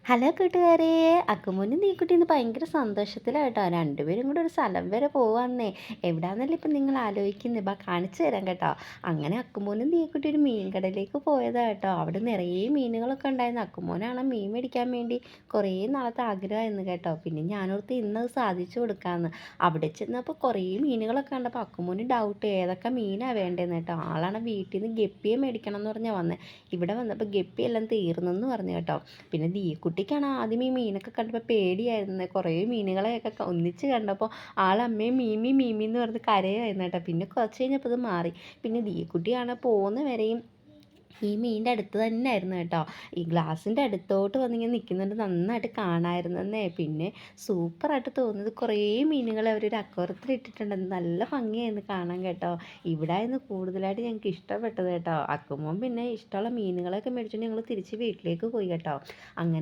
Hello കൂട്ടുകാരേ, അക്കുമോനും നീക്കുട്ടി ഇന്ന് ഭയങ്കര സന്തോഷത്തിലാട്ടോ. രണ്ടുപേരും കൂടെ ഒരു സ്ഥലം വരെ പോവാന്നേ. എവിടാന്നല്ലേ ഇപ്പം നിങ്ങൾ ആലോചിക്കുന്നത്? കാണിച്ചു തരാം കേട്ടോ. അങ്ങനെ അക്കുമോനും നീക്കുട്ടി ഒരു മീൻ കടയിലേക്ക് പോയതാ കേട്ടോ. അവിടെ നിറയെ മീനുകളൊക്കെ ഉണ്ടായിരുന്നു. അക്കുമോനാണ് മീൻ മേടിക്കാൻ വേണ്ടി കുറേ നാളത്തെ ആഗ്രഹമായിരുന്നു കേട്ടോ. പിന്നെ ഞാനോർത്ത് ഇന്നത് സാധിച്ചു കൊടുക്കാമെന്ന്. അവിടെ ചെന്നപ്പോൾ കുറേ മീനുകളൊക്കെ കണ്ടപ്പോൾ അക്കുമോന് ഡൗട്ട് ഏതൊക്കെ മീനാണ് വേണ്ടതെന്ന് കേട്ടോ. ആളാണ് വീട്ടിൽ നിന്ന് ഗപ്പിയെ മേടിക്കണം എന്ന് പറഞ്ഞാൽ വന്നത്. ഇവിടെ വന്നപ്പോൾ ഗപ്പിയെല്ലാം തീർന്നെന്ന് പറഞ്ഞു കേട്ടോ. പിന്നെ കുട്ടിക്കാണ് ആദ്യം ഈ മീനൊക്കെ കണ്ടപ്പോൾ പേടിയായിരുന്നു. കുറേ മീനുകളെയൊക്കെ ഒന്നിച്ച് കണ്ടപ്പോൾ ആളമ്മയെ മീമി മീമി എന്ന് പറഞ്ഞ് കരയായിരുന്നു കേട്ടോ. പിന്നെ കുറച്ച് കഴിഞ്ഞപ്പോൾ ഇത് മാറി. പിന്നെ കുട്ടിയാണ് പോകുന്ന വരെയും ഈ മീനിൻ്റെ അടുത്ത് തന്നെ ആയിരുന്നു കേട്ടോ. ഈ ഗ്ലാസിൻ്റെ അടുത്തോട്ട് വന്നിങ്ങനെ നിൽക്കുന്നുണ്ട്, നന്നായിട്ട് കാണാമായിരുന്നേ. പിന്നെ സൂപ്പറായിട്ട് തോന്നുന്നത് കുറേ മീനുകൾ അവരൊരു അക്വറിയത്തിൽ ഇട്ടിട്ടുണ്ടെന്ന്. നല്ല ഭംഗിയായിരുന്നു കാണാൻ കേട്ടോ. ഇവിടെ ആയിരുന്നു കൂടുതലായിട്ട് ഞങ്ങൾക്ക് ഇഷ്ടപ്പെട്ടത് കേട്ടോ. അക്കുമ്പോൾ പിന്നെ ഇഷ്ടമുള്ള മീനുകളൊക്കെ മേടിച്ചുകൊണ്ട് ഞങ്ങൾ തിരിച്ച് വീട്ടിലേക്ക് പോയി കേട്ടോ. അങ്ങനെ